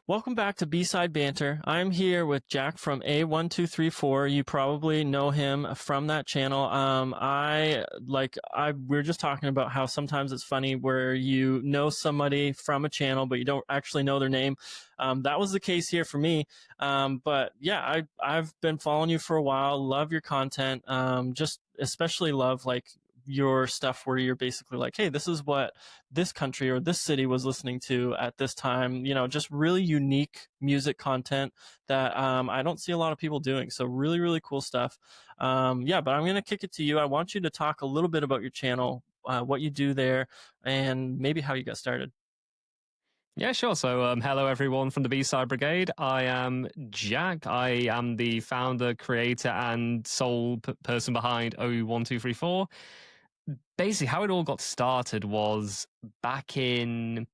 Welcome back to B-Side Banter. I'm here with Jakk from A1234. You probably know him from that channel. We were just talking about how sometimes it's funny where you know somebody from a channel, but you don't actually know their name. That was the case here for me. But yeah, I've been following you for a while. Love your content. Just especially love your stuff where you're basically like, hey, this is what this country or this city was listening to at this time, just really unique music content that I don't see a lot of people doing. So really, really cool stuff. But I'm going to kick it to you. I want you to talk a little bit about your channel, what you do there, and maybe how you got started. Yeah, sure. So, hello everyone from the B-Side Brigade. I am Jakk. I am the founder, creator, and sole person behind O1234. Basically, how it all got started was back in,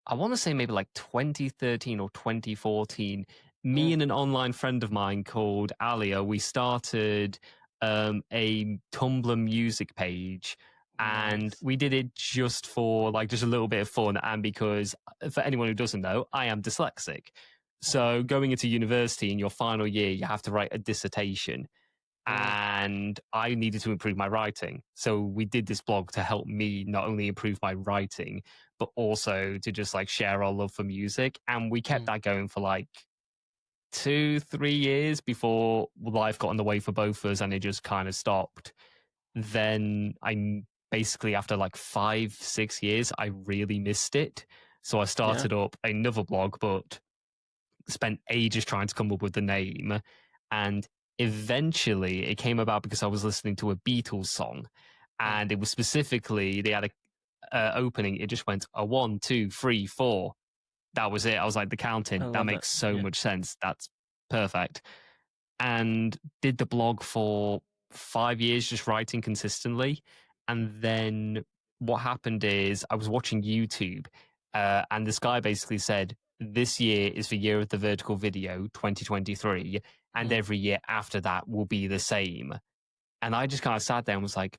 I want to say maybe like 2013 or 2014. Me and an online friend of mine called Alia, we started a Tumblr music page. And we did it just for just a little bit of fun, and because for anyone who doesn't know, I am dyslexic. So going into university in your final year, you have to write a dissertation, and I needed to improve my writing. So we did this blog to help me not only improve my writing, but also to just share our love for music. And we kept that going for 2-3 years before life got in the way for both of us, and it just kind of stopped. Then basically after 5-6 years, I really missed it. So I started up another blog, but spent ages trying to come up with the name. And eventually it came about because I was listening to a Beatles song, and it was specifically, they had a opening. It just went 1, 2, 3, 4. That was it. I was like, the counting, that makes so much sense. That's perfect. And did the blog for 5 years, just writing consistently. And then what happened is I was watching YouTube, and this guy basically said, this year is the year of the vertical video, 2023, and every year after that will be the same. And I just kind of sat there and was like,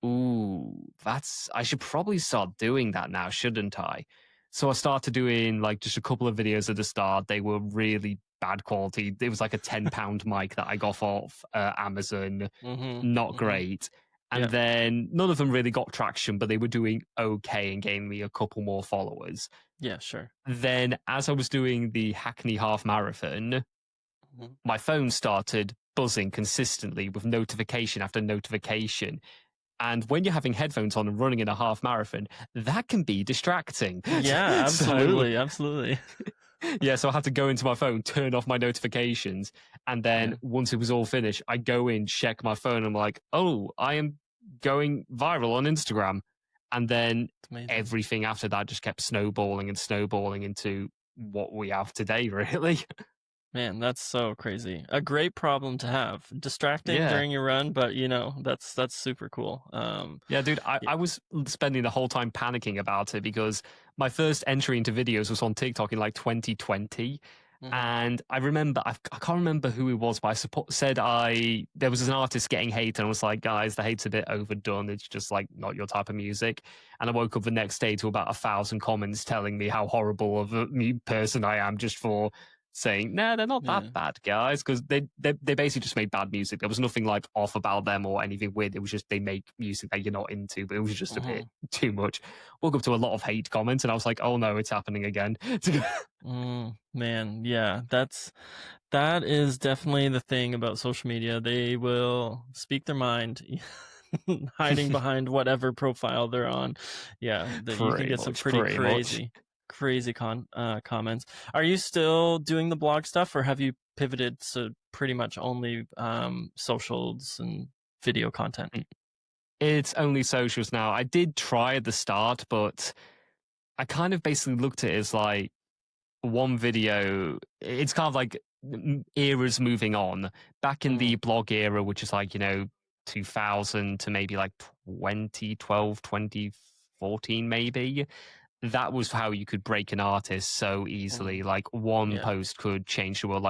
ooh, I should probably start doing that now, shouldn't I? So I started doing just a couple of videos at the start. They were really bad quality. It was like a £10 mic that I got off Amazon. Not great. And then none of them really got traction, but they were doing okay and gained me a couple more followers. Yeah, sure. Then as I was doing the Hackney Half Marathon, my phone started buzzing consistently with notification after notification. And when you're having headphones on and running in a half marathon, that can be distracting. Yeah, absolutely. Absolutely. Yeah, so I had to go into my phone, turn off my notifications, and then once it was all finished, I go in, check my phone, and I'm like, oh, I am going viral on Instagram. And then everything after that just kept snowballing and snowballing into what we have today, really. Man, that's so crazy. A great problem to have. Distracting during your run, but that's super cool. Yeah, dude, I was spending the whole time panicking about it because my first entry into videos was on TikTok in 2020. And I remember, I can't remember who it was, but there was an artist getting hate, and I was like, guys, the hate's a bit overdone. It's just not your type of music. And I woke up the next day to about 1,000 comments telling me how horrible of a person I am just for saying, nah, they're not that bad, guys, because they basically just made bad music. There was nothing off about them or anything weird. It was just they make music that you're not into, but it was just a bit too much. Woke up to a lot of hate comments, and I was like, oh no, it's happening again. Man, yeah, that is definitely the thing about social media. They will speak their mind, hiding behind whatever profile they're on. Yeah, you can get some pretty crazy comments. Are you still doing the blog stuff, or have you pivoted to pretty much only socials and video content? It's only socials now. I did try at the start, but I kind of basically looked at it as one video. It's kind of eras moving on. Back in the blog era, which is 2000 to maybe 2012, 2014 maybe, that was how you could break an artist so easily. One post could change the world.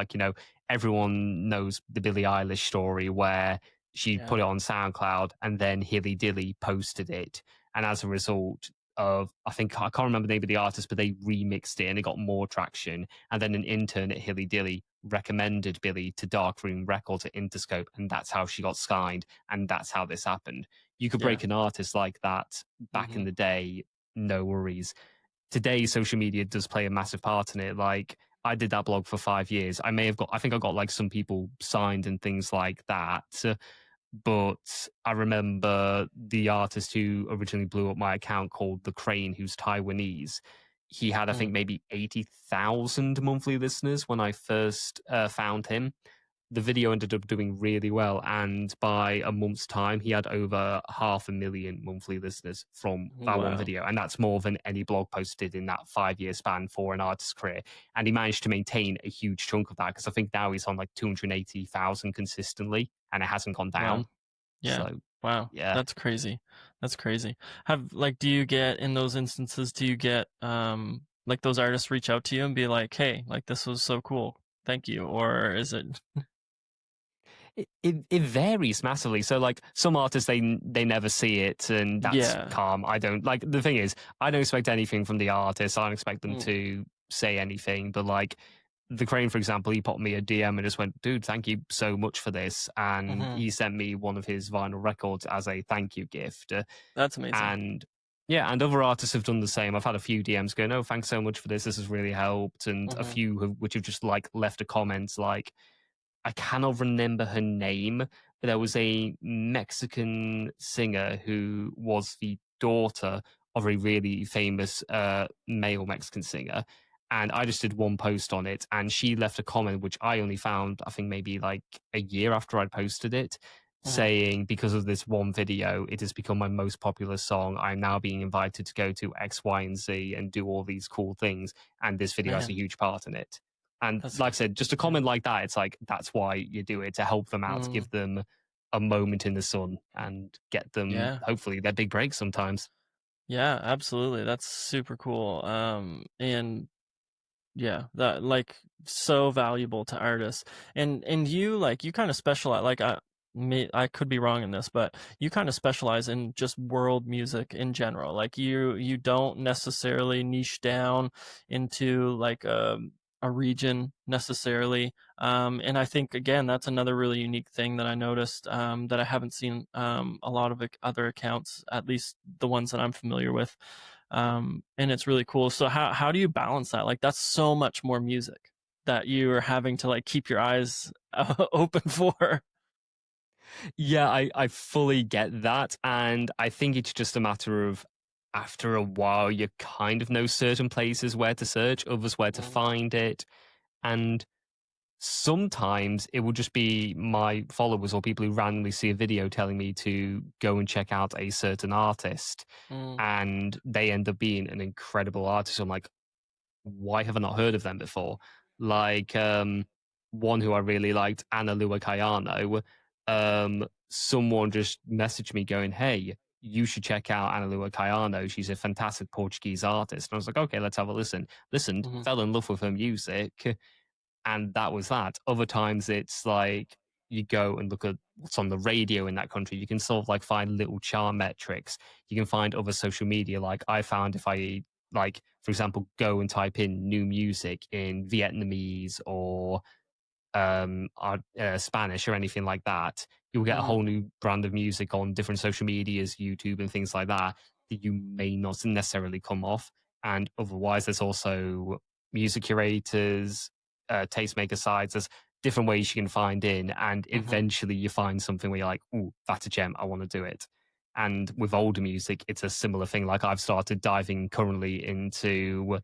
Everyone knows the Billie Eilish story where she put it on SoundCloud and then Hilly Dilly posted it. And as a result, of, I think, I can't remember the name of the artist, but they remixed it and it got more traction. And then an intern at Hilly Dilly recommended Billy to Darkroom Records at Interscope, and that's how she got signed, and that's how this happened. You could Yeah. break an artist like that back in the day, no worries. Today, social media does play a massive part in it. Like, I did that blog for 5 years. I think I got like some people signed and things like that. But I remember the artist who originally blew up my account, called The Crane, who's Taiwanese. He had, I think, maybe 80,000 monthly listeners when I first found him. The video ended up doing really well, and by a month's time, he had over 500,000 monthly listeners from that one Wow. video, and that's more than any blog post did in that 5 year span for an artist's career. And he managed to maintain a huge chunk of that, because I think now he's on like 280,000 consistently, and it hasn't gone down. Wow. Yeah. So Wow. yeah. That's crazy. That's crazy. Do you get, in those instances, do you get like those artists reach out to you and be like, "Hey, like this was so cool. Thank you." Or is it It varies massively. So like some artists, they never see it, and that's Yeah. calm. I don't like, the thing is, I don't expect anything from the artist. I don't expect them Mm. to say anything. But like the Crane, for example, he popped me a DM and just went, "Dude, thank you so much for this," and Mhm. he sent me one of his vinyl records as a thank you gift. That's amazing. And yeah, and other artists have done the same. I've had a few DMs going, "Oh, thanks so much for this. This has really helped," and a Mhm. few which have just like left a comment like, I cannot remember her name, but there was a Mexican singer who was the daughter of a really famous male Mexican singer. And I just did one post on it, and she left a comment, which I only found, I think, maybe like a year after I'd posted it, Mhm. saying, "Because of this one video, it has become my most popular song. I'm now being invited to go to X, Y, and Z and do all these cool things. And this video has a Man, huge part in it." And that's like I said, just a yeah. comment like that, it's like, that's why you do it, to help them out, to Mm, give them a moment in the sun and get them, yeah. hopefully, their big break sometimes. Yeah, absolutely. That's super cool. And yeah, that like so valuable to artists. And you like you kind of specialize like I could be wrong in this, but you kind of specialize in just world music in general. Like you don't necessarily niche down into like a region necessarily. And I think again that's another really unique thing that I noticed that I haven't seen a lot of other accounts, at least the ones that I'm familiar with, and it's really cool. So how do you balance that? Like that's so much more music that you are having to like keep your eyes open for. Yeah, I fully get that. And I think it's just a matter of, after a while, you kind of know certain places where to search, others where to Mm, find it. And sometimes it will just be my followers or people who randomly see a video telling me to go and check out a certain artist, mm, and they end up being an incredible artist. I'm like, why have I not heard of them before? Like, one who I really liked, Ana Lua Caiano. Someone just messaged me going, "Hey, you should check out Ana Lua Caiano. She's a fantastic Portuguese artist." And I was like, "Okay, let's have a listen." Listened, mhm, fell in love with her music, and that was that. Other times it's like, you go and look at what's on the radio in that country. You can sort of like find little chart metrics. You can find other social media. Like I found, if I, like, for example, go and type in new music in Vietnamese or Spanish or anything like that, you'll get a mhm, whole new brand of music on different social medias, YouTube and things like that, that you may not necessarily come off. And otherwise, there's also music curators, tastemaker sites. There's different ways you can find in, and mhm, eventually you find something where you're like, "Ooh, that's a gem. I want to do it." And with older music, it's a similar thing. Like I've started diving currently into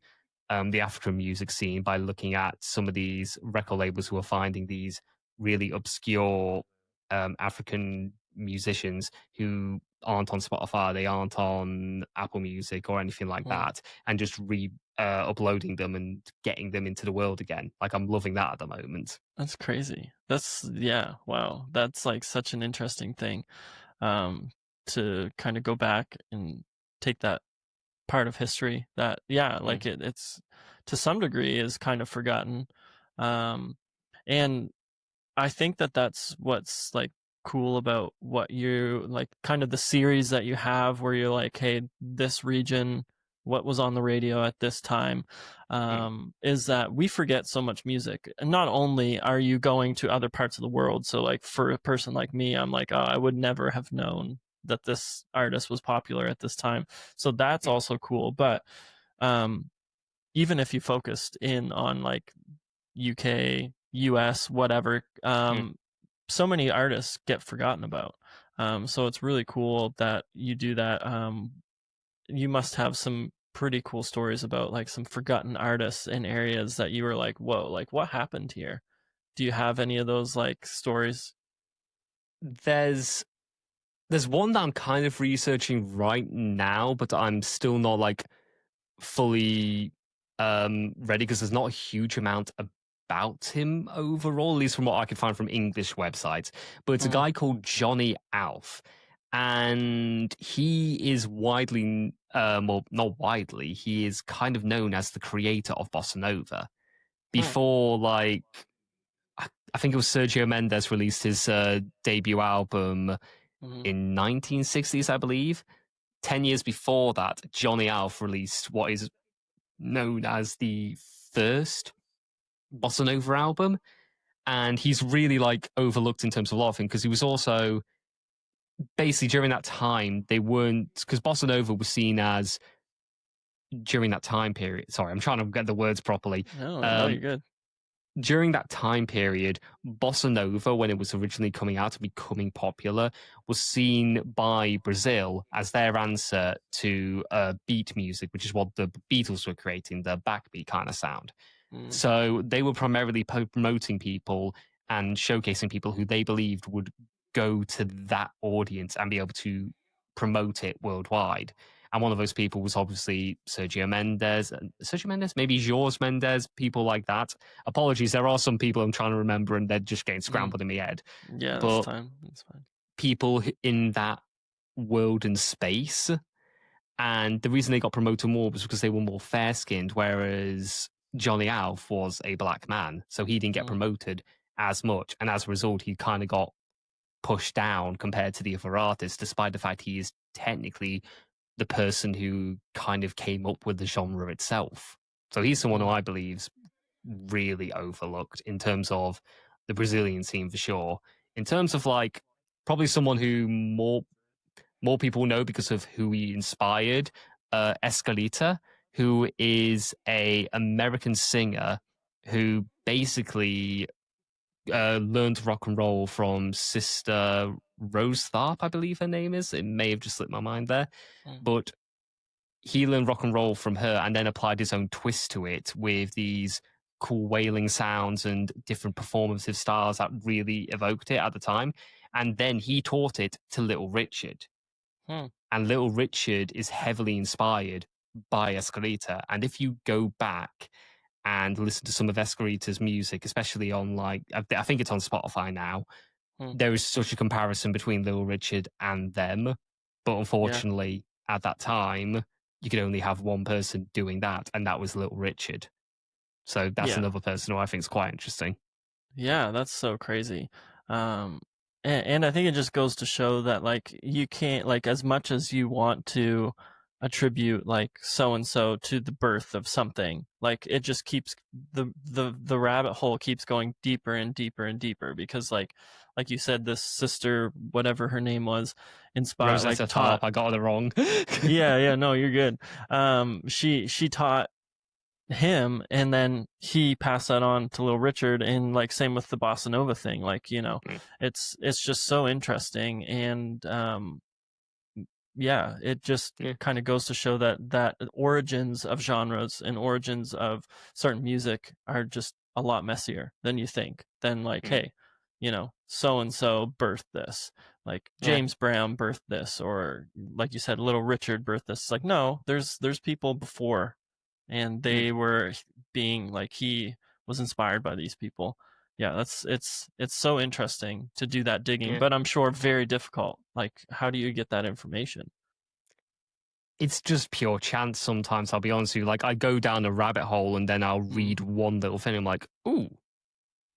the African music scene by looking at some of these record labels who are finding these really obscure African musicians who aren't on Spotify, they aren't on Apple Music or anything like mhm. that, and just uploading them and getting them into the world again. Like I'm loving that at the moment. That's crazy. That's yeah, wow. That's like such an interesting thing um to kind of go back and take that part of history that yeah, Mm. like it's to some degree is kind of forgotten. Um and I think that that's what's like cool about what you like, kind of the series that you have where you're like, hey, this region, what was on the radio at this time, Mm, is that we forget so much music. And not only are you going to other parts of the world, so like for a person like me, I'm like, oh, I would never have known that this artist was popular at this time. So that's mm, also cool. But um, even if you focused in on like UK, US, whatever, mm. so many artists get forgotten about. So it's really cool that you do that. You must have some pretty cool stories about like some forgotten artists in areas that you were like, whoa, like what happened here? Do you have any of those like stories? There's there's one that I'm kind of researching right now, but I'm still not like fully ready because there's not a huge amount about him overall, at least from what I could find from English websites. But it's a Mm, guy called Johnny Alf, and he is widely, well, not widely, he is kind of known as the creator of bossa nova. mm, Before, like, I think it was Sergio Mendes released his debut album mm, in 1960s, I believe. 10 years before that, Johnny Alf released what is known as the first bossa nova album, and he's really like overlooked in terms of a lot of things because he was also basically during that time they weren't because bossa nova was seen as during that time period. Sorry, I'm trying to get the words properly. no, no, you're Um, good. During that time period, bossa nova, when it was originally coming out and becoming popular, was seen by Brazil as their answer to beat music, which is what the Beatles were creating, the backbeat kind of sound. Mm, So they were primarily promoting people and showcasing people who they believed would go to that audience and be able to promote it worldwide. And one of those people was obviously Sergio Mendes, maybe Jorge Mendes, people like that. Apologies, there are some people I'm trying to remember and they're just getting mm. scrambled in my head. Yeah, that's But fine. That's fine. people in that world and space, and the reason they got promoted more was because they were more fair skinned, whereas Johnny Alf was a black man. So he didn't get Mm, promoted as much. And as a result, he kind of got pushed down compared to the other artists, despite the fact he is technically the person who kind of came up with the genre itself. So he's someone who mm, I believe's really overlooked in terms of the Brazilian scene for sure. In terms of like probably someone who more people know because of who he inspired, Escalita, who is a American singer who basically learned rock and roll from Sister Rose Tharp, I believe her name is. It may have just slipped my mind there, mm, but he learned rock and roll from her and then applied his own twist to it with these cool wailing sounds and different performative styles that really evoked it at the time. And then he taught it to Little Richard. mm, And Little Richard is heavily inspired by Escalita. And if you go back and listen to some of Escalita's music, especially on like, I think it's on Spotify now, mm. there is such a comparison between Little Richard and them. But Yeah, unfortunately, at that time, you could only have one person doing that, and that was Little Richard. So that's yeah. another person who I think is quite interesting. Yeah, that's so crazy. Um, and I think it just goes to show that like you can't like as much as you want to attribute like so and so to the birth of something, like it just keeps the rabbit hole keeps going deeper and deeper and deeper because like you said, this sister, whatever her name was, inspired like Rosetta taught. Tharp, I got it wrong. Yeah, yeah, no, you're good. She taught him and then he passed that on to little Richard, and like same with the bossa nova thing, like Mm, it's just so interesting. And yeah, it just yeah, kind of goes to show that origins of genres and origins of certain music are just a lot messier than you think. Then like, mm, hey, so and so birthed this, like yeah, James Brown birthed this, or like you said, little Richard birthed this. It's like, no, there's people before, and mm, they were being like, he was inspired by these people. Yeah, it's so interesting to do that digging, yeah. but I'm sure very difficult. Like, how do you get that information? It's just pure chance sometimes, I'll be honest with you. Like, I go down a rabbit hole and then I'll Mm, read one little thing. I'm like, ooh,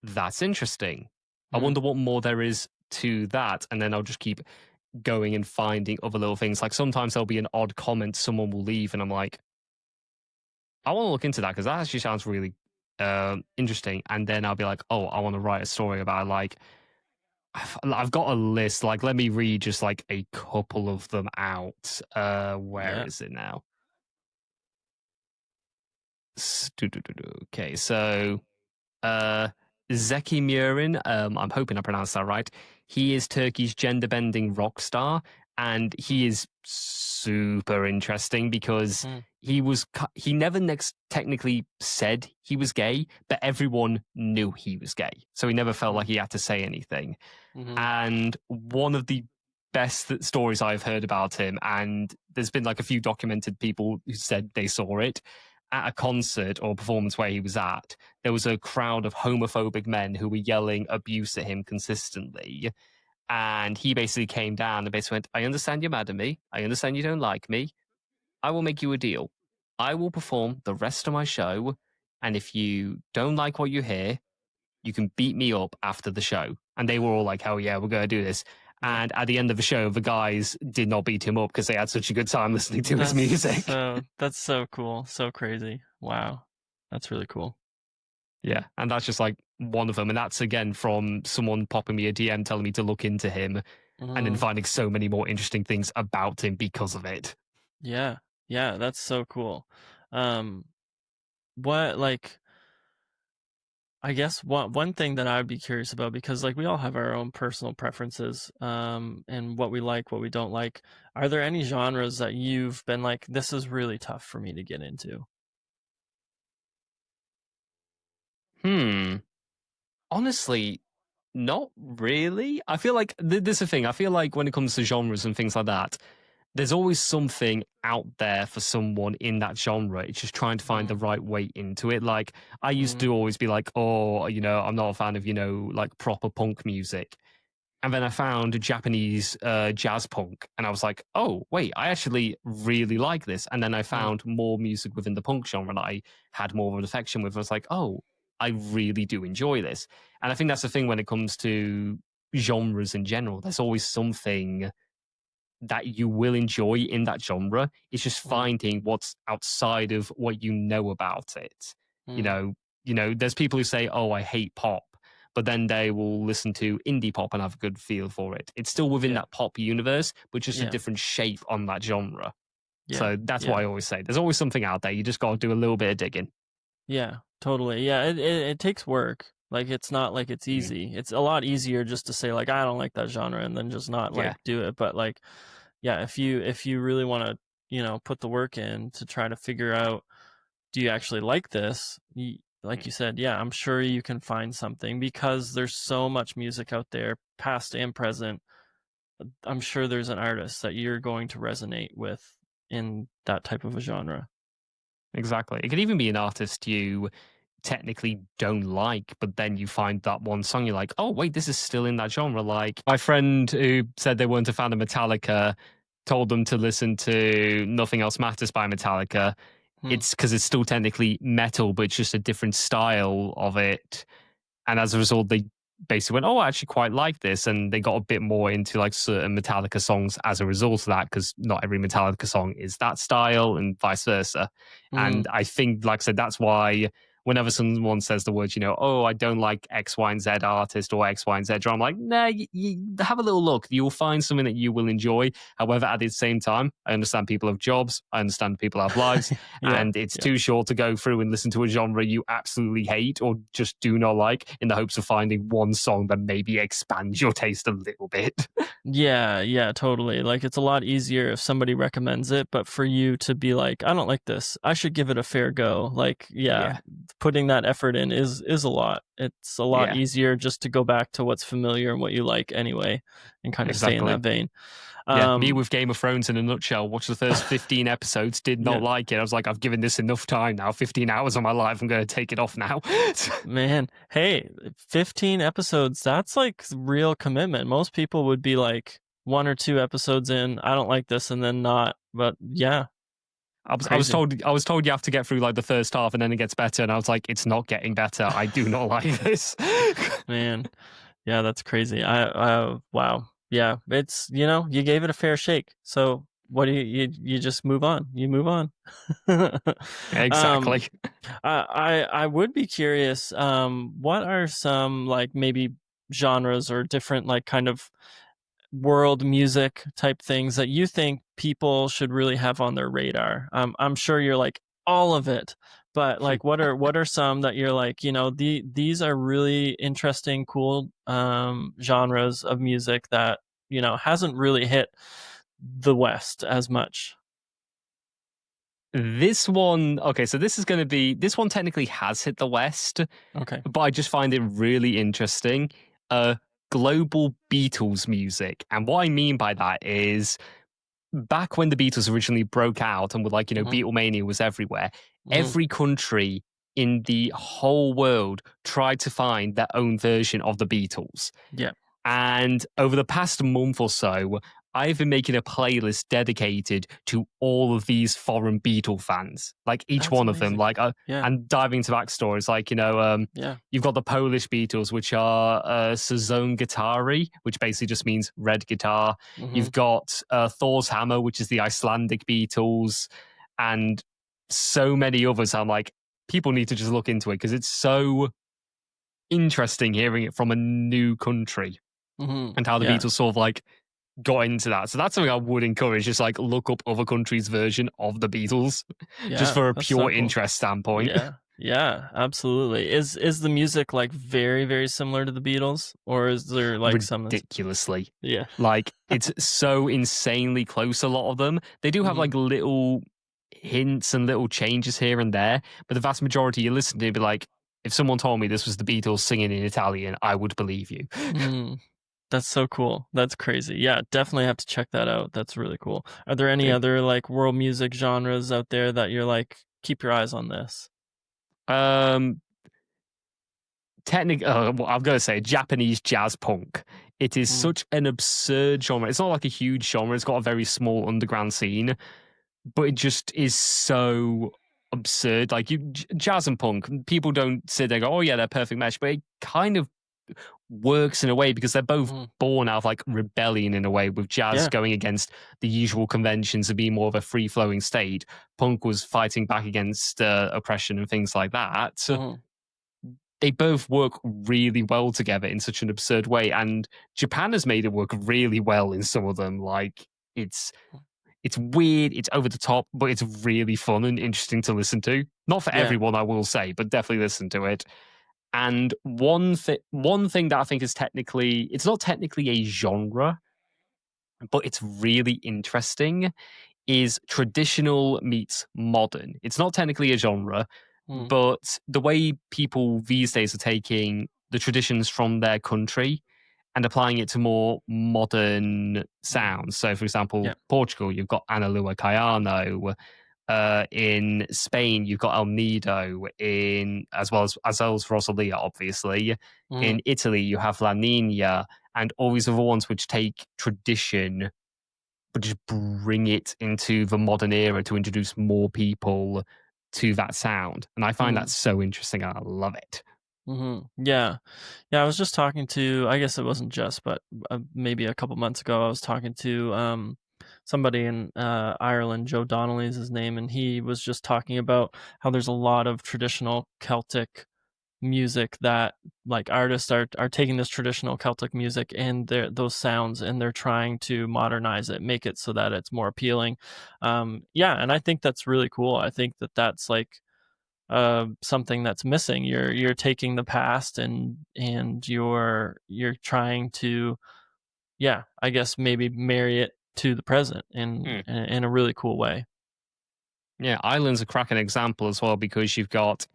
that's interesting. I mm, wonder what more there is to that, and then I'll just keep going and finding other little things. Like sometimes there'll be an odd comment someone will leave, and I'm like, I want to look into that because that actually sounds really interesting. And then I'll be like, oh, I want to write a story about it. Like I've got a list. Like let me read just like a couple of them out. Where is it now? Okay, so Zeki Murin, I'm hoping I pronounced that right. He is Turkey's gender-bending rock star, and he is super interesting because he never technically said he was gay, but everyone knew he was gay, so he never felt like he had to say anything. And one of the best stories I've heard about him, and there's been like a few documented people who said they saw it at a concert or performance where he was at. There was a crowd of homophobic men who were yelling abuse at him consistently. And he basically came down and basically went, I understand you're mad at me. I understand you don't like me. I will make you a deal. I will perform the rest of my show. And if you don't like what you hear, you can beat me up after the show. And they were all like, hell yeah, we're going to do this. And at the end of the show, the guys did not beat him up because they had such a good time listening to his music. That's so cool. So crazy. Wow. That's really cool. Yeah. And that's just like one of them. And that's again from someone popping me a DM telling me to look into him and then finding so many more interesting things about him because of it. Yeah. Yeah. That's so cool. I guess one thing that I'd be curious about, because like we all have our own personal preferences, and what we like, what we don't like. Are there any genres that you've been like, this is really tough for me to get into? Honestly, not really. I feel like there's a thing. I feel like when it comes to genres and things like that, there's always something out there for someone in that genre. It's just trying to find the right way into it. Like I used to always be like, oh, I'm not a fan of, like proper punk music. And then I found Japanese jazz punk, and I was like, oh, wait, I actually really like this. And then I found more music within the punk genre that I had more of an affection with. I was like, oh, I really do enjoy this. And I think that's the thing when it comes to genres in general. There's always something that you will enjoy in that genre. It's just finding what's outside of what you know about it. There's people who say, oh, I hate pop, but then they will listen to indie pop and have a good feel for it. It's still within that pop universe, but just a different shape on that genre. So that's why I always say there's always something out there. You just got to do a little bit of digging. Yeah, totally. Yeah, it takes work. Like it's not like it's easy. It's a lot easier just to say like I don't like that genre and then just not like do it. But like, yeah, if you really want to, put the work in to try to figure out, do you actually like this? Like you said, yeah, I'm sure you can find something because there's so much music out there, past and present. I'm sure there's an artist that you're going to resonate with in that type of a genre. Exactly. It could even be an artist you technically don't like, but then you find that one song, you're like, oh, wait, this is still in that genre. Like my friend who said they weren't a fan of Metallica told them to listen to Nothing Else Matters by Metallica. It's because it's still technically metal, but it's just a different style of it. And as a result, they basically went, oh, I actually quite like this. And they got a bit more into like certain Metallica songs as a result of that, because not every Metallica song is that style and vice versa. And I think, like I said, that's why whenever someone says the words, oh, I don't like X, Y, and Z artist or X, Y, and Z genre, I'm like, nah, you have a little look. You'll find something that you will enjoy. However, at the same time, I understand people have jobs. I understand people have lives. And it's too short to go through and listen to a genre you absolutely hate or just do not like in the hopes of finding one song that maybe expands your taste a little bit. Yeah, totally. Like it's a lot easier if somebody recommends it, but for you to be like, I don't like this, I should give it a fair go. Like, putting that effort in is a lot. It's a lot easier just to go back to what's familiar and what you like anyway and kind of stay in that vein. Me with Game of Thrones in a nutshell. Watched the first 15 episodes, did not like it. I was like, I've given this enough time now. 15 hours of my life, I'm going to take it off now. Man, hey, 15 episodes, that's like real commitment. Most people would be like 1 or 2 episodes in, I don't like this, and then not. But yeah. I was told you have to get through like the first half and then it gets better. And I was like, it's not getting better. I do not like this. Man. Yeah, that's crazy. Wow. Yeah, it's, you gave it a fair shake. So what do you just move on. You move on. um Exactly. I would be curious, what are some like maybe genres or different like kind of world music type things that you think people should really have on their radar? I'm sure you're like all of it, but like what are some that you're like, these are really interesting, cool genres of music that, hasn't really hit the West as much. This one, okay, so this one technically has hit the West, Okay. but I just find it really interesting. Uh, Global Beatles music. And what I mean by that is back when the Beatles originally broke out and were like, Hmm. Beatlemania was everywhere, Hmm. every country in the whole world tried to find their own version of the Beatles. Yeah, And over the past month or so, I've been making a playlist dedicated to all of these foreign Beatle fans, like each that's one of them. amazing. Yeah. And diving into backstories, like Yeah. you've got the Polish Beatles, which are Sezon Gitary, which basically just means red guitar. Hmm. You've got Thor's Hammer, which is the Icelandic Beatles, and so many others. I'm like, people need to just look into it because it's so interesting hearing it from a new country Hmm. and how the Yeah. Beatles sort of like got into that. So that's something I would encourage, just like look up other countries' version of the Beatles, just Yeah, for a that's so pure cool. interest standpoint. Yeah. Yeah, absolutely. Is the music like very, very similar to the Beatles, or is there like some that's, Ridiculously. yeah. Like it's so insanely close, a lot of them. They do have Hmm. like little hints and little changes here and there, but the vast majority you listen to be like, if someone told me this was the Beatles singing in Italian, I would believe you. Mm, that's so cool. That's crazy. Yeah, definitely have to check that out. That's really cool. Are there any other like world music genres out there that you're like, keep your eyes on this? Um well, I'm going to say Japanese jazz punk. It is Mm, such an absurd genre. It's not like a huge genre. It's got a very small underground scene, but it just is so absurd. Like jazz and punk, people don't sit there and go, "Oh yeah, they're perfect match," but it kind of works in a way because they're both mm, born out of like rebellion in a way. With jazz yeah. going against the usual conventions of being more of a free flowing state, punk was fighting back against oppression and things like that. Hmm. They both work really well together in such an absurd way, and Japan has made it work really well in some of them. Like it's weird, it's over the top, but it's really fun and interesting to listen to. Not for Yeah. everyone, I will say, but definitely listen to it. And one thing that I think is technically, it's not technically a genre, but it's really interesting, is traditional meets modern. It's not technically a genre, Mm, but the way people these days are taking the traditions from their country and applying it to more modern mm, sounds. So, for example, yeah. Portugal, you've got Ana Lua Caiano. In Spain, you've got El Nido. In as well as Rosalia, obviously. Mm, In Italy, you have La Nina, and all these other ones which take tradition but just bring it into the modern era to introduce more people to that sound. And I find that mm, so interesting. And I love it. yeah. Yeah, I was just talking to, I guess it wasn't just, but maybe a couple months ago, I was talking to somebody in Ireland. Joe Donnelly is his name, and he was just talking about how there's a lot of traditional Celtic music that like artists are taking this traditional Celtic music and those sounds, and they're trying to modernize it, make it so that it's more appealing. Yeah, and I think that's really cool. I think that that's like something that's missing. You're taking the past and you're trying to, yeah, I guess maybe marry it to the present Hmm. in a really cool way. Yeah, Ireland's a cracking example as well because you've got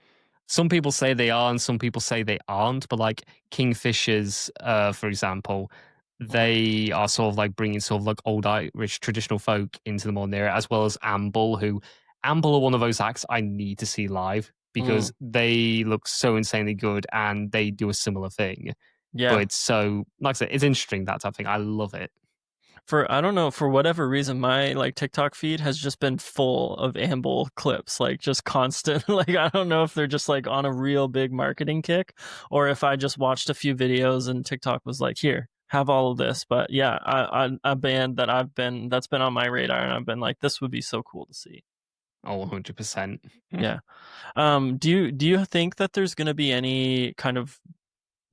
some people say they are and some people say they aren't. But like Kingfishers, for example, Mhm. they are sort of like bringing sort of like old Irish traditional folk into the modern era, as well as Amble, who Amble are one of those acts I need to see live because Mhm. they look so insanely good and they do a similar thing. But Yeah. it's so, like I said, it's interesting, that type of thing. I love it. for I don't know, for whatever reason, my like TikTok feed has just been full of Amble clips, like just constant. Like I don't know if they're just like on a real big marketing kick, or if I just watched a few videos and TikTok was like, here, have all of this. But yeah, a band that that's been on my radar, and I've been like, this would be so cool to see. Oh, 100%. Yeah. Do you think that there's going to be any kind of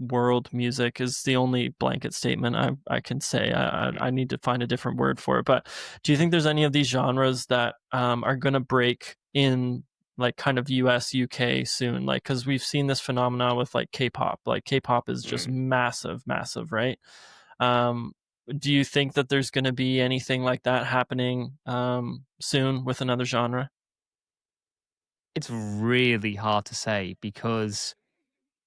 world music is the only blanket statement I can say. I need to find a different word for it. But do you think there's any of these genres that are going to break in like kind of US, UK soon? Like, because we've seen this phenomenon with like K-pop. Like K-pop is just Mm. massive, massive, right? Um, do you think that there's going to be anything like that happening soon with another genre? It's really hard to say because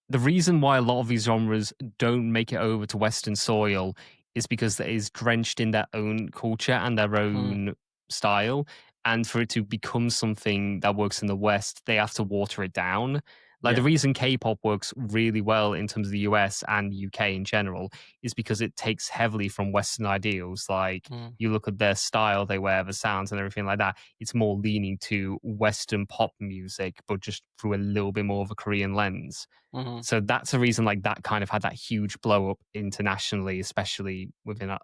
the reason why a lot of these genres don't make it over to Western soil is because it is drenched in their own culture and their Mm, own style. And for it to become something that works in the West, they have to water it down. Like the yeah. reason K-pop works really well in terms of the US and UK in general is because it takes heavily from Western ideals. Like Mm, you look at their style, they wear the sounds and everything like that. It's more leaning to Western pop music, but just through a little bit more of a Korean lens. mhm, So that's a reason like that kind of had that huge blow up internationally, especially within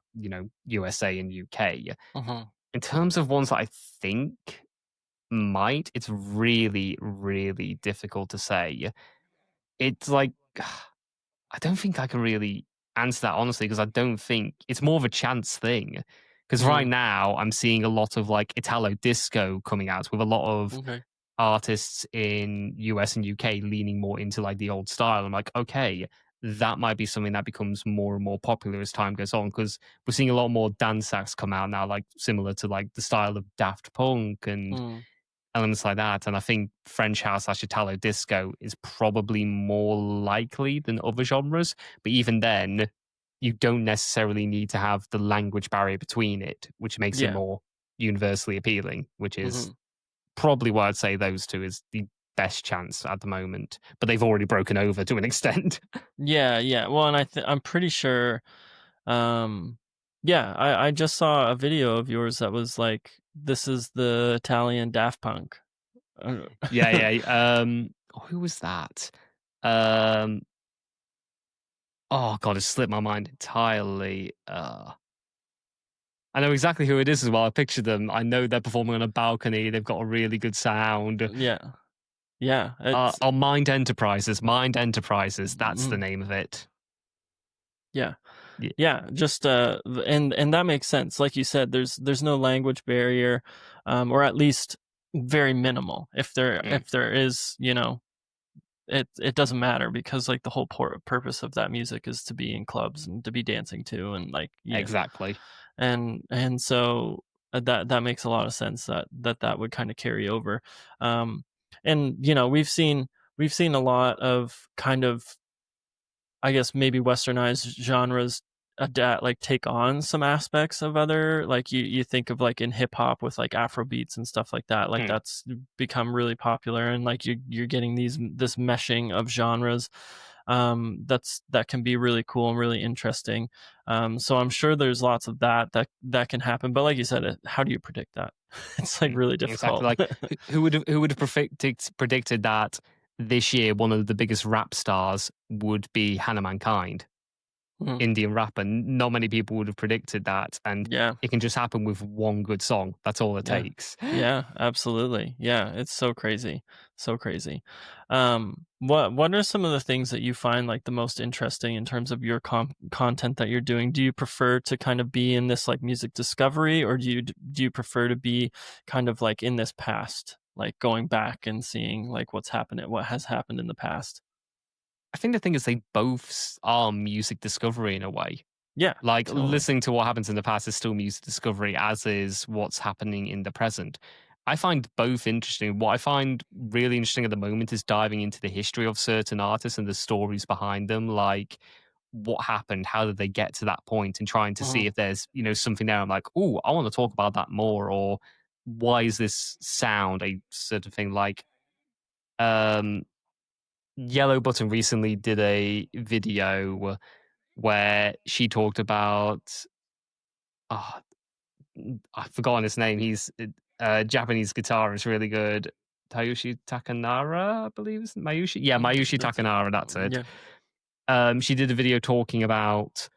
USA and UK. mhm, In terms of ones that I think might, it's really, really difficult to say. It's like I don't think I can really answer that honestly because I don't think it's more of a chance thing. Because right mhm. now I'm seeing a lot of like Italo disco coming out with a lot of Okay. artists in US and UK leaning more into like the old style. I'm like, okay, that might be something that becomes more and more popular as time goes on because we're seeing a lot more dance acts come out now, like similar to like the style of Daft Punk and Mm, elements like that. And I think French house slash Italo disco is probably more likely than other genres. But even then, you don't necessarily need to have the language barrier between it, which makes it yeah. more universally appealing, which is Mhm. probably why I'd say those two is the best chance at the moment. But they've already broken over to an extent. Yeah, yeah. Well, and I'm pretty sure. Um, yeah, I just saw a video of yours that was like, "This is the Italian Daft Punk." Uh, Yeah, yeah. Who was that? Um, oh god, it slipped my mind entirely. I know exactly who it is as well. I picture them. I know they're performing on a balcony. They've got a really good sound. yeah, yeah. It's Oh, Mind Enterprises. Mind Enterprises. That's the mm, name of it. yeah, Yeah. yeah. Just and that makes sense. Like you said, there's no language barrier, or at least very minimal. Mm, If there is, it doesn't matter because like the whole purpose of that music is to be in clubs and to be dancing to, and like exactly. and so that makes a lot of sense that would kind of carry over. um and we've seen a lot of kind of, I guess, maybe westernized genres adapt, like take on some aspects of other, like you think of like in hip hop with like Afro beats and stuff like that, like Mm, that's become really popular, and like you're getting this meshing of genres, that can be really cool and really interesting. So I'm sure there's lots of that can happen, but like you said, how do you predict that? It's like really exactly. difficult. Like who would have predicted that this year one of the biggest rap stars would be Hannah Mankind? Mhm. Indian rapper. Not many people would have predicted that, and Yeah. it can just happen with one good song. That's all it Yeah. takes. Yeah, absolutely. Yeah, it's so crazy. So crazy. What are some of the things that you find like the most interesting in terms of your content that you're doing? Do you prefer to kind of be in this like music discovery, or do you prefer to be kind of like in this past, like going back and seeing like what has happened in the past? I think the thing is they both are music discovery in a way. Yeah, Like totally. listening to what happens in the past is still music discovery, as is what's happening in the present. I find both interesting. What I find really interesting at the moment is diving into the history of certain artists and the stories behind them, like what happened, how did they get to that point, and trying to see Mhm. if there's something there. I'm like, oh, I want to talk about that more, or why is this sound a certain thing? Like, um, Yellow Button recently did a video where she talked about oh, I've forgotten his name. He's Japanese guitarist, really good. Tayushi Takanara, I believe is Mayushi. Yeah, Mayushi That's Takanara. That's it. yeah. She did a video talking about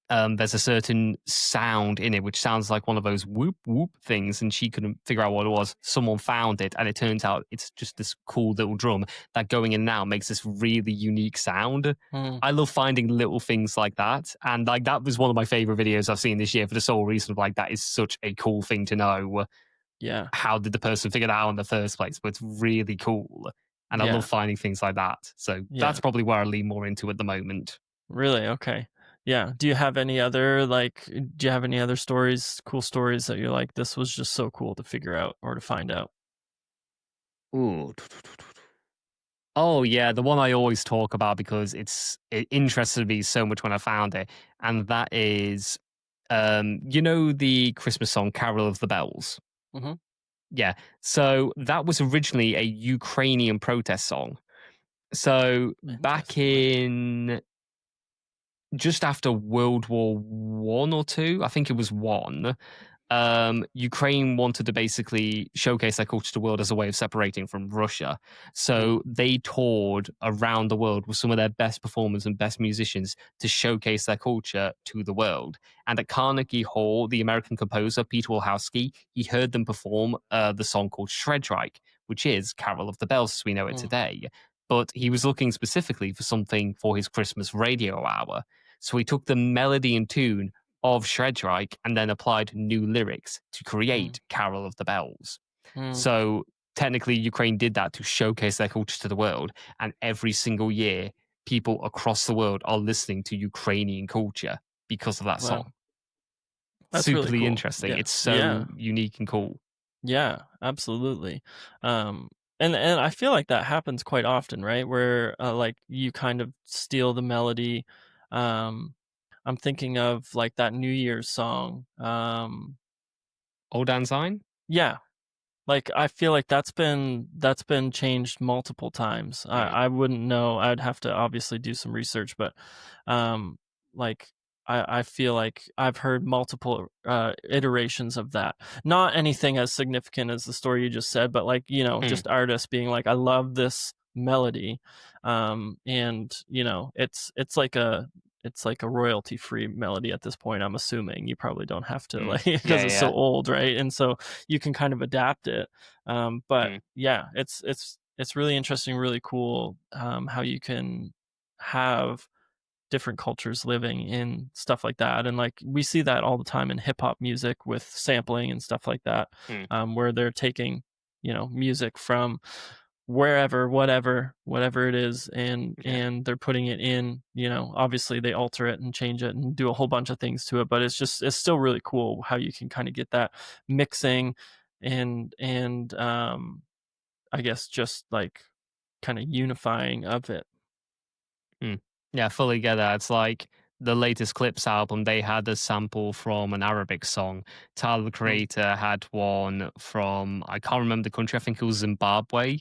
there's a certain sound in it which sounds like one of those whoop whoop things, and she couldn't figure out what it was. Someone found it, and it turns out it's just this cool little drum that going in and out makes this really unique sound. Mm, I love finding little things like that, and like that was one of my favorite videos I've seen this year for the sole reason of like that is such a cool thing to know. yeah. How did the person figure that out in the first place? But it's really cool, and I love Yeah. finding things like that. So Yeah. that's probably where I lean more into at the moment. Really? Okay. Yeah. Do you have any other do you have any other stories, cool stories that you're like, this was just so cool to figure out or to find out? Ooh. Oh yeah, the one I always talk about because it interested me so much when I found it, and that is, you know, the Christmas song "Carol of the Bells." Hmm. Yeah, so that was originally a Ukrainian protest song. So back Interesting. in just after World War One or two, I think it was one. Ukraine wanted to basically showcase their culture to the world as a way of separating from Russia. Mm, So they toured around the world with some of their best performers and best musicians to showcase their culture to the world. And at Carnegie Hall, the American composer Peter Wilhousky, he heard them perform the song called Shredreich, which is Carol of the Bells as we know it mm, today. But he was looking specifically for something for his Christmas radio hour. So he took the melody and tune of Shredreich and then applied new lyrics to mm, create Carol of the Bells. mm. So technically, Ukraine did that to showcase their culture to the world. And every single year, people across the world are listening to Ukrainian culture because of that song. Wow. That's really Superly cool. interesting. Yeah. It's Yeah. so unique and cool. Yeah, absolutely. And I feel like that happens quite often, right? Where like you kind of steal the melody. Um, I'm thinking of like that New Year's song. Old Anzine? Yeah, like, I feel like that's been changed multiple times. Mm, I wouldn't know. I'd have to obviously do some research, but, um, like, I feel like I've heard multiple, iterations of that. Not anything as significant as the story you just said, but, like, mm, just artists being like, "I love this melody," and, it's like a royalty-free melody at this point, I'm assuming. You probably don't have to, mm. like, because Yeah, it's so yeah. old, right? And so you can kind of adapt it. But Mm, yeah, it's really interesting, really cool, how you can have different cultures living in stuff like that. And like we see that all the time in hip hop music with sampling and stuff like that, mm. where they're taking, music from wherever, whatever it is, and Yeah. they're putting it in, obviously they alter it and change it and do a whole bunch of things to it, but it's still really cool how you can kind of get that mixing and I guess just like kind of unifying of it. Mm. Yeah, I fully get that. It's like the latest Clips album, they had a sample from an Arabic song. Tyler the Mm, Creator had one from, I can't remember the country, I think it was Zimbabwe.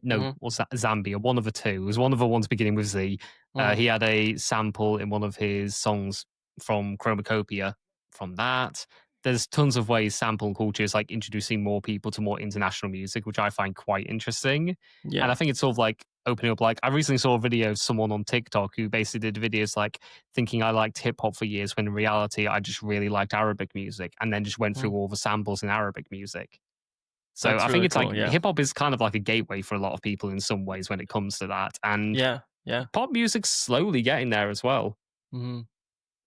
No, mhm, was that Zambia? One of the two. It was one of the ones beginning with Z. mm, He had a sample in one of his songs from Chromacopia from that. There's tons of ways sample culture is like introducing more people to more international music, which I find quite interesting. And I yeah, think it's sort of like opening up. Like I recently saw a video of someone on TikTok who basically did videos like thinking I liked hip hop for years when in reality I just really liked Arabic music and then just went through mm, all the samples in Arabic music. So that's I think really it's like cool, yeah, hip hop is kind of like a gateway for a lot of people in some ways when it comes to that. And yeah, yeah, pop music's slowly getting there as well. mhm,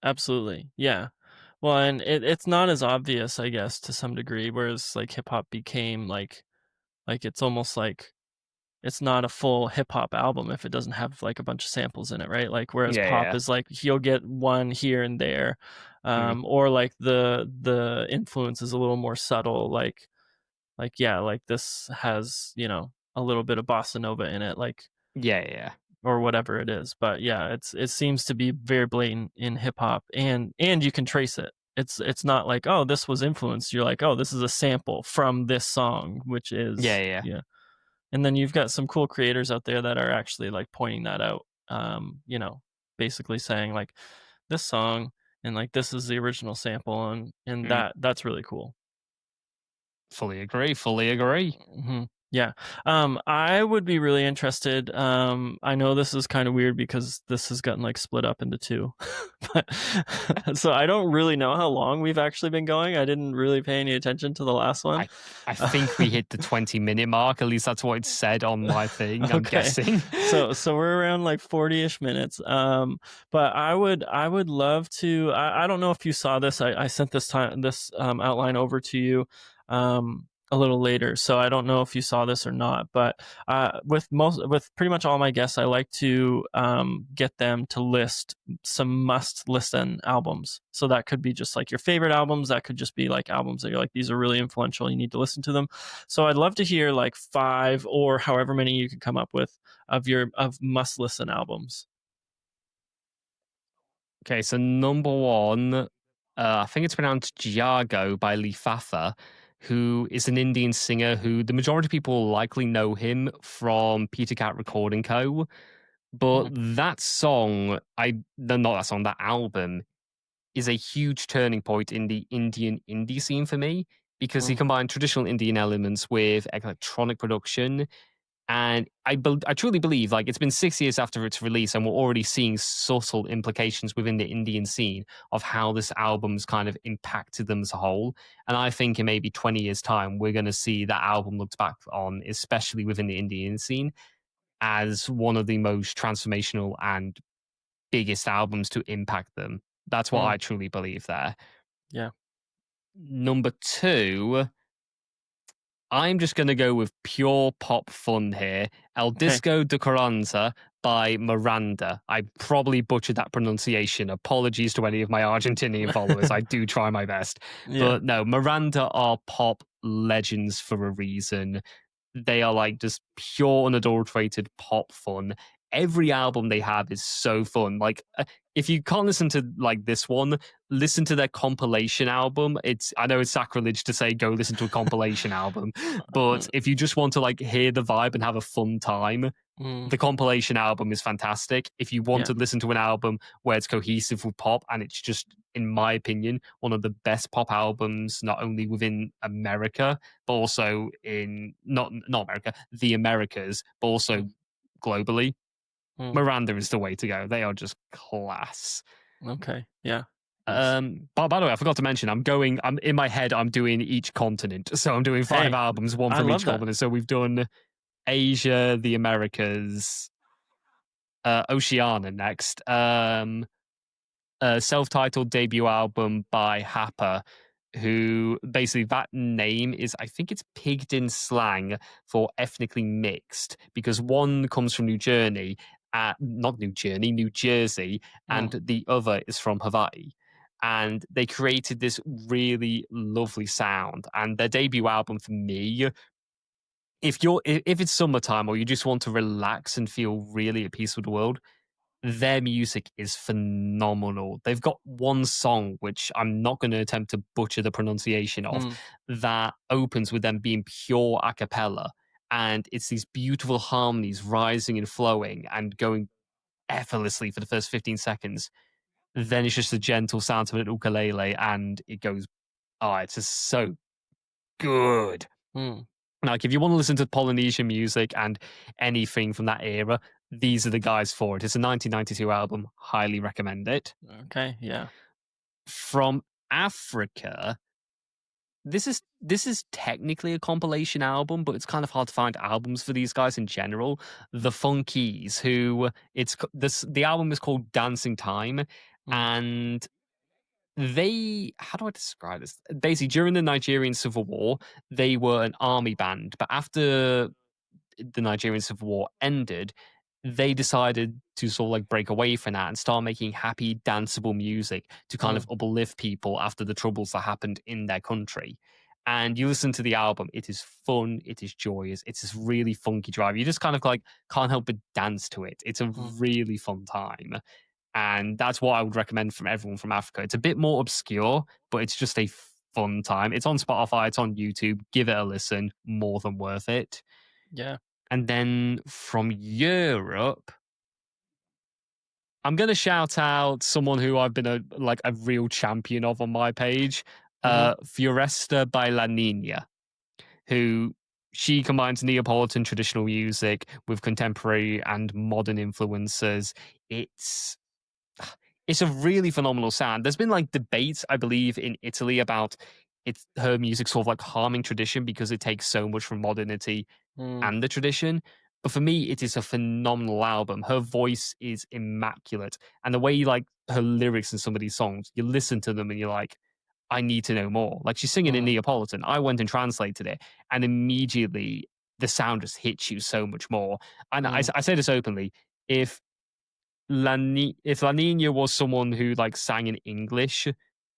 absolutely, yeah. Well, and it's not as obvious, I guess, to some degree, whereas like hip hop became like it's almost like it's not a full hip hop album if it doesn't have like a bunch of samples in it, right? Like whereas Yeah, pop yeah. is like you'll get one here and there, Mm. or like the influence is a little more subtle. Like yeah, like this has a little bit of bossa nova in it, like Yeah, yeah. or whatever it is. But yeah, it seems to be very blatant in hip hop, and you can trace it. It's not like, oh, this was influenced. You're like, oh, this is a sample from this song, which Yeah, is yeah. yeah. And then you've got some cool creators out there that are actually like pointing that out. Basically saying like this song and like this is the original sample, and Mm, that's really cool. fully agree. Fully agree. Yeah. I would be really interested. I know this is kind of weird because this has gotten like split up into two, but so I don't really know how long we've actually been going. I didn't really pay any attention to the last one. I think we hit the 20-minute mark. At least that's what it said on my thing. I'm Okay. guessing. So we're around like 40-ish minutes. But I would love to. I don't know if you saw this. I sent this outline over to you a little later. So I don't know if you saw this or not. But with pretty much all my guests, I like to get them to list some must listen albums. So that could be just like your favorite albums. That could just be like albums that you're like, these are really influential. You need to listen to them. So I'd love to hear like 5 or however many you can come up with of must listen albums. Okay, so number one, I think it's pronounced Giago by Lifafa, who is an Indian singer who the majority of people likely know him from Peter Cat Recording Co. But Mm, that song, no, not that song, that album is a huge turning point in the Indian indie scene for me because he mm, combined traditional Indian elements with electronic production. And I truly believe like it's been 6 years after its release, and we're already seeing subtle implications within the Indian scene of how this album's kind of impacted them as a whole. And I think in maybe 20 years' time, we're going to see that album looked back on, especially within the Indian scene, as one of the most transformational and biggest albums to impact them. That's what mm, I truly believe there. yeah. Number two, I'm just going to go with pure pop fun here. El Okay. Disco de Carranza by Miranda. I probably butchered that pronunciation. Apologies to any of my Argentinian followers. I do try my best. Yeah. But no, Miranda are pop legends for a reason. They are like just pure unadulterated pop fun. Every album they have is so fun. Like if you can't listen to like this one, listen to their compilation album. I know it's sacrilege to say go listen to a compilation album, but Mm, if you just want to like hear the vibe and have a fun time, mm, the compilation album is fantastic. If you want yeah. to listen to an album where it's cohesive with pop and it's just, in my opinion, one of the best pop albums, not only within America, but also in not America, the Americas, but Mm, also globally, mm, Miranda is the way to go. They are just class. okay. Yeah. Nice. By the way, I forgot to mention, I'm in my head, I'm doing each continent. So I'm doing 5 Hey, albums, one I from love each that. continent. So we've done Asia, the Americas, Oceania next. A self-titled debut album by Happer, who basically that name is, I think it's pigged in slang for ethnically mixed, because one comes from not New Journey, New Jersey, Mm, and the other is from Hawaii. And they created this really lovely sound. And their debut album for me, if it's summertime or you just want to relax and feel really at peace with the world, their music is phenomenal. They've got one song, which I'm not going to attempt to butcher the pronunciation of, mm, that opens with them being pure a cappella. And it's these beautiful harmonies rising and flowing and going effortlessly for the first 15 seconds. Then it's just the gentle sound of an ukulele and it goes, it's just so good. mm. Like, if you want to listen to Polynesian music and anything from that era, these are the guys for it. It's a 1992 album. Highly recommend it. Okay. Yeah. From Africa, this is technically a compilation album, but it's kind of hard to find albums for these guys in general. The Funkies, who the album is called Dancing Time, Mm, and how do I describe this? Basically, during the Nigerian Civil War, they were an army band, but after the Nigerian Civil War ended, they decided to sort of like break away from that and start making happy, danceable music to kind of mm, uplift people after the troubles that happened in their country. And you listen to the album, it is fun, it is joyous, it's this really funky drive. You just kind of like can't help but dance to it. It's a mm, really fun time. And that's what I would recommend from everyone from Africa. It's a bit more obscure, but it's just a fun time. It's on Spotify, it's on YouTube. Give it a listen, more than worth it. yeah. And then from Europe, I'm going to shout out someone who I've been a real champion of on my page, Mhm. Fioresta by La Nina, who she combines Neapolitan traditional music with contemporary and modern influences. It's it's a really phenomenal sound. There's been like debates, I believe, in Italy about her music sort of like harming tradition because it takes so much from modernity Mm. and the tradition. But for me, it is a phenomenal album. Her voice is immaculate. And the way like her lyrics in some of these songs, you listen to them and you're like, I need to know more. Like she's singing in Mhm. Neapolitan. I went and translated it, and immediately the sound just hits you so much more. And Mm. I say this openly: if if La Nina was someone who like sang in English,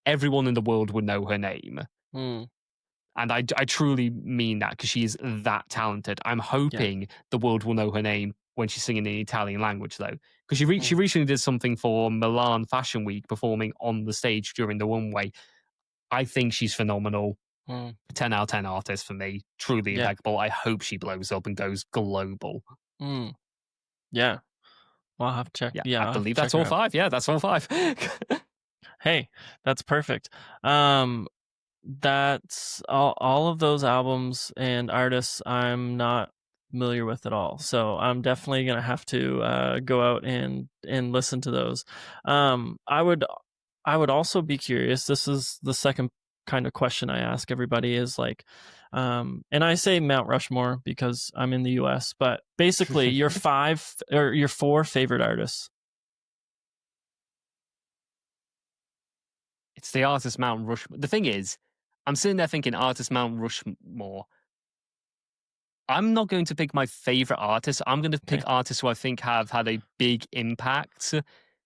everyone in the world would know her name. Mm. And I truly mean that because she's that talented. I'm Yeah. hoping the world will know her name when she's singing in the Italian language, though, because she Mm. recently did something for Milan Fashion Week, performing on the stage during the runway. I think she's phenomenal. Mm. 10 out of 10 artist for me. Truly Yeah. impeccable. I hope she blows up and goes global. Mm. Yeah. Well, I'll have to check. Yeah, Yeah, I I'll have to believe check that's her all out. 5. Yeah, that's all 5. Hey, that's perfect. Um, that's all of those albums and artists I'm not familiar with at all. So I'm definitely gonna have to go out and listen to those. I would also be curious. This is the second kind of question I ask everybody is like, and I say Mount Rushmore because I'm in the US, but basically your 5 or your 4 favorite artists. It's the artist Mount Rushmore. The thing is, I'm sitting there thinking artist Mount Rushmore. I'm not going to pick my favorite artist. I'm going to pick Okay. artists who I think have had a big impact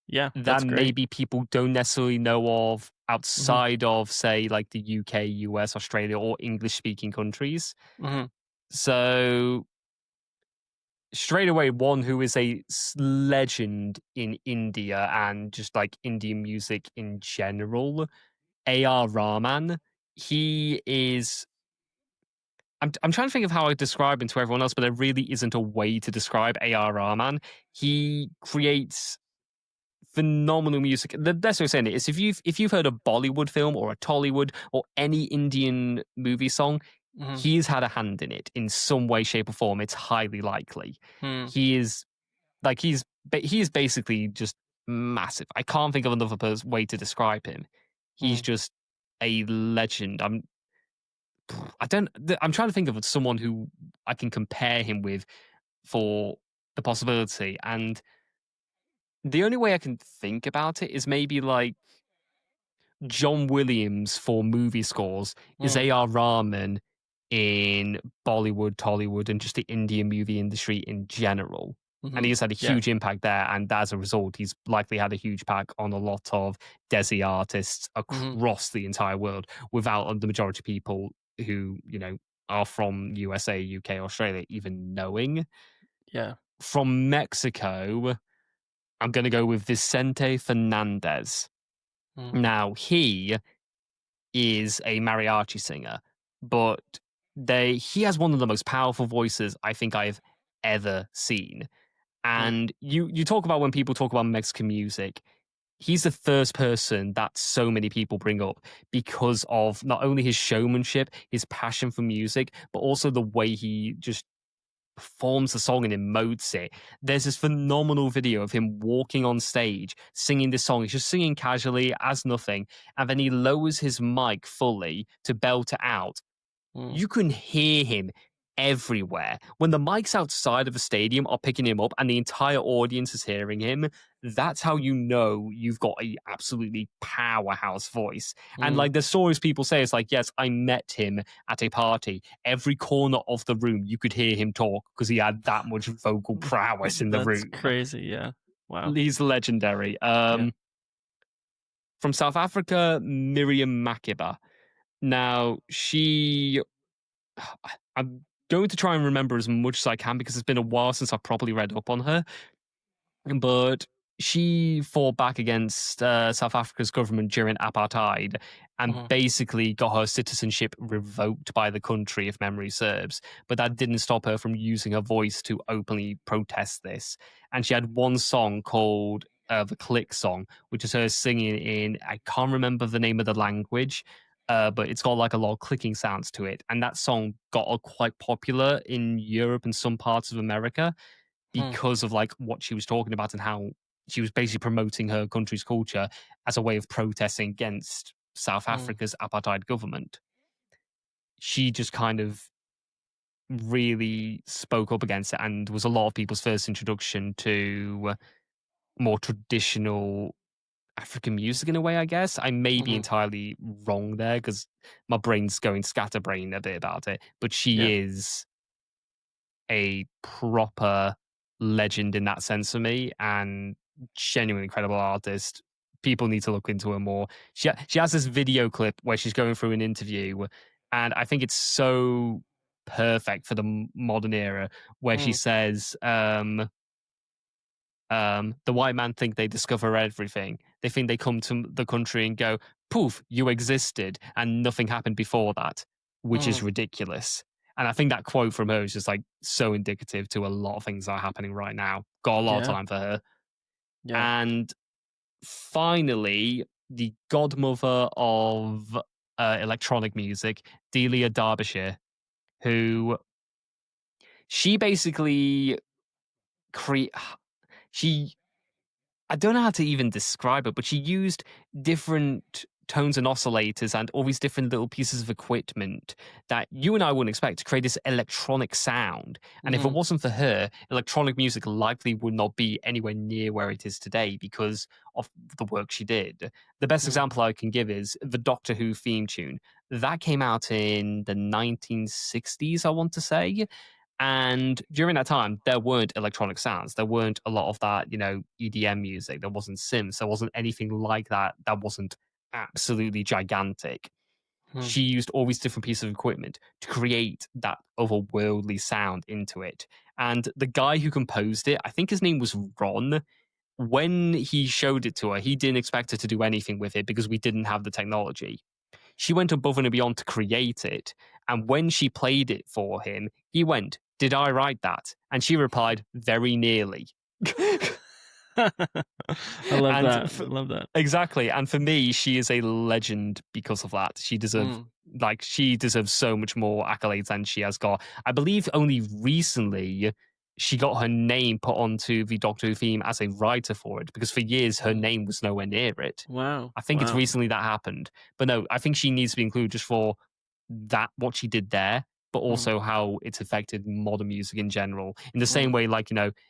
Yeah, that that's great. maybe people don't necessarily know of Mhm. outside of, say, like the UK, US, Australia, or English speaking countries. Mhm. So, straight away, one who is a legend in India and just like Indian music in general, A.R. Rahman. He is. I'm trying to think of how I describe him to everyone else, but there really isn't a way to describe A.R. Rahman. He creates phenomenal music. The best way of saying it is if you've heard a Bollywood film or a Tollywood or any Indian movie song, Mhm. he's had a hand in it in some way, shape, or form. It's highly likely. Hmm. He is like he is basically just massive. I can't think of another way to describe him. He's Hmm. just a legend. I don't. I'm trying to think of someone who I can compare him with for the possibility, and the only way I can think about it is maybe like John Williams for movie scores is Hmm. A.R. Rahman in Bollywood, Tollywood, and just the Indian movie industry in general. And he Mhm. has had a Yeah. huge impact there. And as a result, he's likely had a huge impact on a lot of Desi artists Mhm. across the entire world without the majority of people who, are from USA, UK, Australia even knowing. Yeah. From Mexico, I'm going to go with Vicente Fernandez. Mm. Now, he is a mariachi singer, but he has one of the most powerful voices I think I've ever seen. Mm. And you talk about when people talk about Mexican music, he's the first person that so many people bring up because of not only his showmanship, his passion for music, but also the way he just performs the song and emotes it. There's this phenomenal video of him walking on stage, singing this song. He's just singing casually as nothing. And then he lowers his mic fully to belt it out. Mm. You can hear him everywhere. When the mics outside of the stadium are picking him up and the entire audience is hearing him, that's how you know you've got a absolutely powerhouse voice. And Mm. like the stories people say, it's like, yes, I met him at a party. Every corner of the room, you could hear him talk because he had that much vocal prowess in the That's room. crazy. Yeah. Wow. He's legendary. Yeah. From South Africa, Miriam Makeba. Now, I'm going to try and remember as much as I can because it's been a while since I've properly read up on her. But she fought back against South Africa's government during apartheid and Mhm. basically got her citizenship revoked by the country, if memory serves. But that didn't stop her from using her voice to openly protest this. And she had one song called the Click song, which is her singing in, I can't remember the name of the language, but it's got like a lot of clicking sounds to it. And that song got quite popular in Europe and some parts of America Hmm. because of like what she was talking about and how she was basically promoting her country's culture as a way of protesting against South Hmm. Africa's apartheid government. She just kind of really spoke up against it and was a lot of people's first introduction to more traditional African music in a way, I guess. I may be Hmm. entirely wrong there because my brain's going scatterbrain a bit about it, but Yeah. she is a proper legend in that sense for me and genuinely incredible artist. People need to look into her more. She has this video clip where she's going through an interview, and I think it's so perfect for the modern era where she Hmm. says, the white man think they discover everything. They think they come to the country and go, poof, you existed, and nothing happened before that, which is Hmm. ridiculous. And I think that quote from her is just like so indicative to a lot of things that are happening right now. Got a lot of Yeah. time for her. Yeah. And finally, the godmother of electronic music, Delia Derbyshire, who she basically cre- she I don't know how to even describe it, but she used different tones and oscillators and all these different little pieces of equipment that you and I wouldn't expect to create this electronic sound. And if it Hmm. wasn't for her, electronic music likely would not be anywhere near where it is today because of the work she did. The best Hmm. example I can give is the Doctor Who theme tune. That came out in the 1960s, I want to say. And during that time, there weren't electronic sounds. There weren't a lot of that, EDM music. There wasn't synths. There wasn't anything like that. That wasn't absolutely gigantic. Hmm. She used all these different pieces of equipment to create that otherworldly sound into it. And the guy who composed it, I think his name was Ron. When he showed it to her, he didn't expect her to do anything with it because we didn't have the technology. She went above and beyond to create it. And when she played it for him, he went, "Did I write that?" And she replied, "Very nearly." I love and that. I love that. exactly. And for me, she is a legend because of that. Hmm. She deserves so much more accolades than she has got. I believe only recently she got her name put onto the Doctor Who theme as a writer for it because for years her Hmm. name was nowhere near it. Wow. I think it's Wow. recently that happened. But no, I think she needs to be included just for that, what she did there, but Hmm. also how it's affected modern music in general. In the same Hmm. way, like,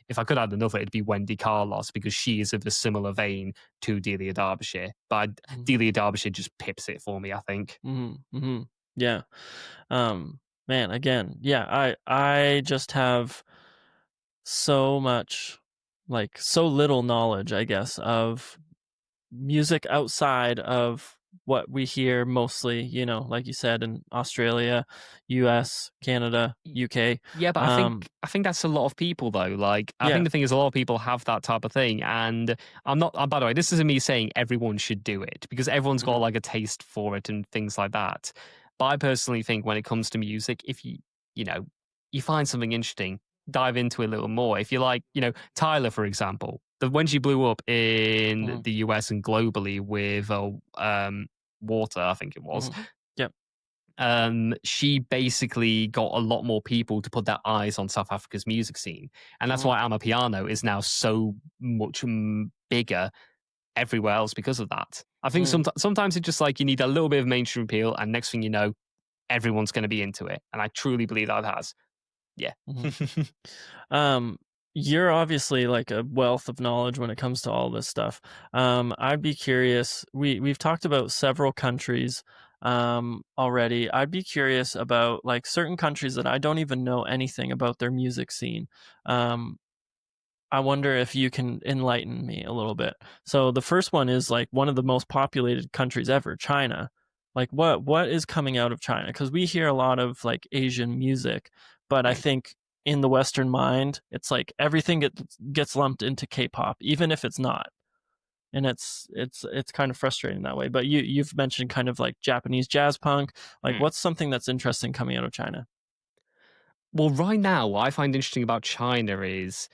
if I could add another, it'd be Wendy Carlos because she is of a similar vein to Delia Derbyshire. But Hmm. Delia Derbyshire just pips it for me, I think. Hmm. Hmm. Yeah. Um, Man, again, yeah, I just have so much, like, so little knowledge, I guess, of music outside of what we hear mostly, like you said, in Australia, US, Canada, UK. Yeah, but I think that's a lot of people though. Like I think Yeah. the thing is a lot of people have that type of thing, and I'm not. By the way, this isn't me saying everyone should do it because everyone's got Mhm. like a taste for it and things like that. But I personally think when it comes to music, if you know you find something interesting, dive into it a little more. If you like, Tyler for example, when she blew up in Mhm. the US and globally with water, I think it was Mhm. Yep. she basically got a lot more people to put their eyes on South Africa's music scene. And that's Mhm. why Amapiano is now so much bigger everywhere else because of that. I think Mhm. sometimes it's just like you need a little bit of mainstream appeal, and next thing you know, everyone's going to be into it. And I truly believe that it has. Yeah. Mhm. Um, you're obviously like a wealth of knowledge when it comes to all this stuff. I'd be curious. We've talked about several countries already. I'd be curious about like certain countries that I don't even know anything about their music scene. Um, I wonder if you can enlighten me a little bit. So the first one is like one of the most populated countries ever, China. Like what is coming out of China? Because we hear a lot of like Asian music, but I Hmm. think in the Western mind, it's like everything gets lumped into K-pop, even if it's not. And it's kind of frustrating that way. But you've mentioned kind of like Japanese jazz punk. Like Hmm. what's something that's interesting coming out of China? Well, right now, what I find interesting about China is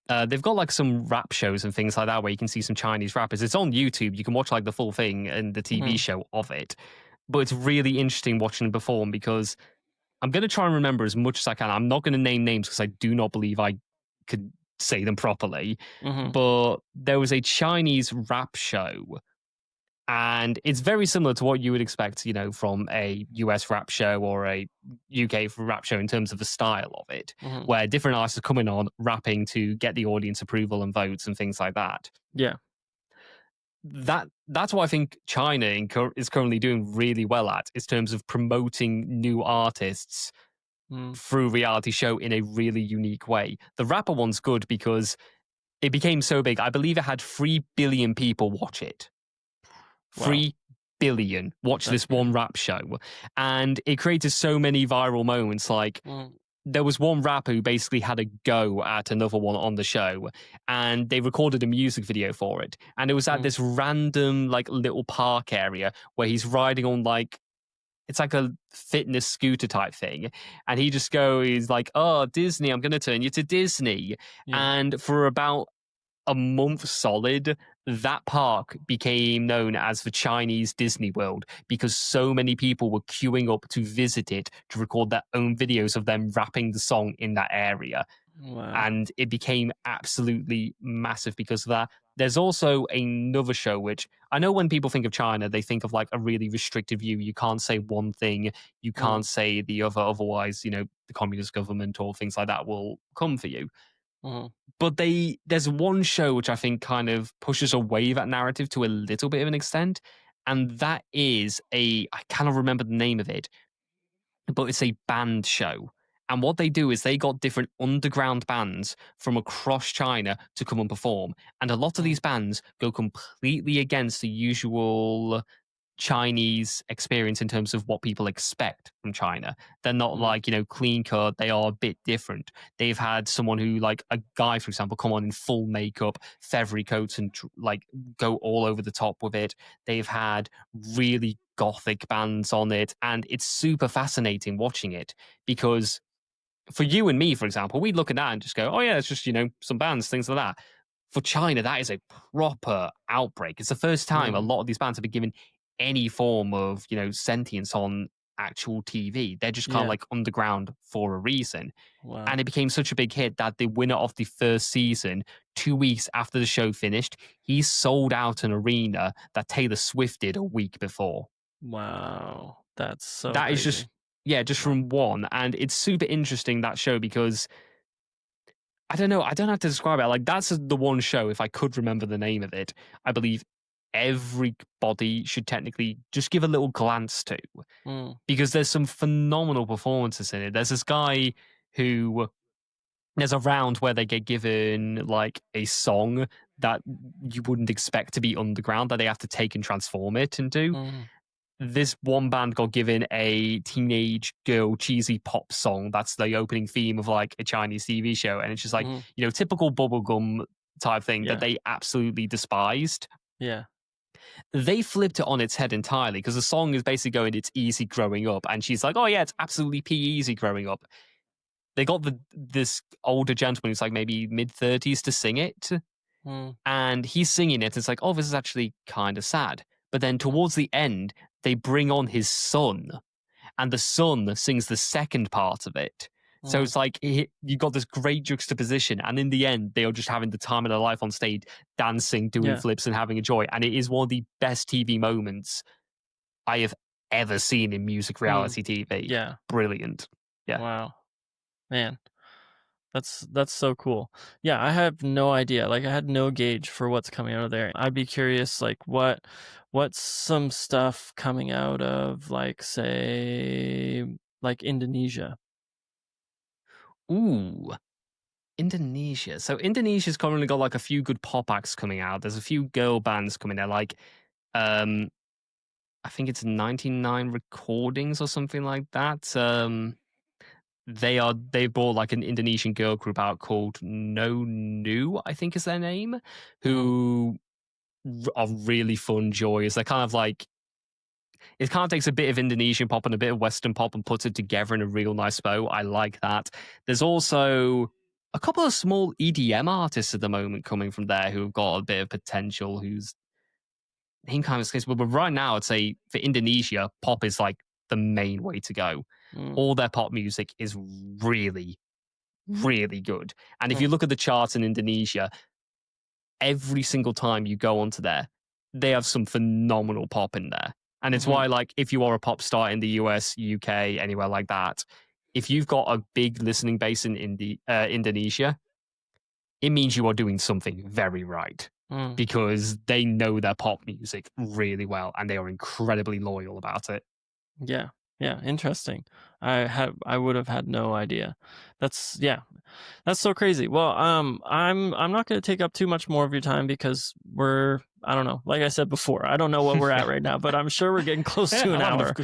They've got like some rap shows and things like that where you can see some Chinese rappers. It's on YouTube. You can watch like the full thing and the TV show of it. But it's really interesting watching them perform because I'm going to try and remember as much as I can. I'm not going to name names because I do not believe I could say them properly. Mm-hmm. But there was a Chinese rap show, and it's very similar to what you would expect, from a US rap show or a UK rap show in terms of the style of it, Mm-hmm. where different artists are coming on rapping to get the audience approval and votes and things like that. Yeah. That's what I think China is currently doing really well at, in terms of promoting new artists through reality show in a really unique way. The rapper one's good because it became so big. I believe it had 3 billion people watch it. Wow. 3 billion watch this one rap show. And it created so many viral moments. Like, there was one rapper who basically had a go at another one on the show, and they recorded a music video for it. And it was at this random, like, little park area where he's riding on, like, it's like a fitness scooter type thing. And he just goes like, "Oh, Disney, I'm going to turn you to Disney." Yeah. And for about a month solid, that park became known as the Chinese Disney World because so many people were queuing up to visit it to record their own videos of them rapping the song in that area. Wow. And it became absolutely massive because of that. There's also another show which I know when people think of China, they think of like a really restrictive view. You can't say one thing, you can't say the other, otherwise, the communist government or things like that will come for you. But there's one show which I think kind of pushes away that narrative to a little bit of an extent, and that is I cannot remember the name of it, but it's a band show. And what they do is they got different underground bands from across China to come and perform. And a lot of these bands go completely against the usual Chinese experience in terms of what people expect from China. They're not like, clean cut. They are a bit different. They've had someone who, like a guy, for example, come on in full makeup, feathery coats, and like go all over the top with it. They've had really gothic bands on it. And it's super fascinating watching it because for you and me, for example, we look at that and just go, "Oh, yeah, it's just, some bands, things like that." For China, that is a proper outbreak. It's the first time a lot of these bands have been given any form of, sentience on actual TV. They're just kind of like underground for a reason. Wow. And it became such a big hit that the winner of the first season, 2 weeks after the show finished, he sold out an arena that Taylor Swift did a week before. Wow. That's so That crazy. is just from one. And it's super interesting, that show, because I don't know how to describe it. Like, that's the one show, if I could remember the name of it, I believe everybody should technically just give a little glance to, because there's some phenomenal performances in it. There's this guy who, there's a round where they get given like a song that you wouldn't expect to be underground that they have to take and transform it into. This one band got given a teenage girl cheesy pop song that's the opening theme of like a Chinese TV show, and it's just like typical bubblegum type thing that they absolutely despised. Yeah. They flipped it on its head entirely because the song is basically going, "It's easy growing up," and she's like, "Oh yeah, it's absolutely easy growing up." They got this older gentleman who's like maybe mid-30s to sing it, and he's singing it. It's like, "Oh, this is actually kind of sad." But then towards the end, they bring on his son, and the son sings the second part of it. So it's like you got this great juxtaposition, and in the end, they are just having the time of their life on stage, dancing, doing flips, and having a joy. And it is one of the best TV moments I have ever seen in music reality TV. Yeah. Brilliant. Yeah. Wow. Man. That's so cool. Yeah, I have no idea. Like, I had no gauge for what's coming out of there. I'd be curious, like, what's some stuff coming out of, like, say, like Indonesia? Ooh, Indonesia. So Indonesia's currently got like a few good pop acts coming out. There's a few girl bands coming out, like I think it's 99 Recordings or something like that. They brought like an Indonesian girl group out called No Nu, I think is their name, who are really fun joys. They're kind of like, it kind of takes a bit of Indonesian pop and a bit of Western pop and puts it together in a real nice bow. I like that. There's also a couple of small EDM artists at the moment coming from there who've got a bit of potential. Who's name kind of escapes, but right now I'd say for Indonesia, pop is like the main way to go. Mm. All their pop music is really, really good. And if Mm. you look at the charts in Indonesia, every single time you go onto there, they have some phenomenal pop in there. And it's why, like, if you are a pop star in the US, UK, anywhere like that, if you've got a big listening base in Indonesia, it means you are doing something very right Mm. because they know their pop music really well and they are incredibly loyal about it. Yeah. Yeah. Interesting. I would have had no idea. That's so crazy. Well, I'm not going to take up too much more of your time because I don't know. Like I said before, I don't know what we're at right now, but I'm sure we're getting close to an hour.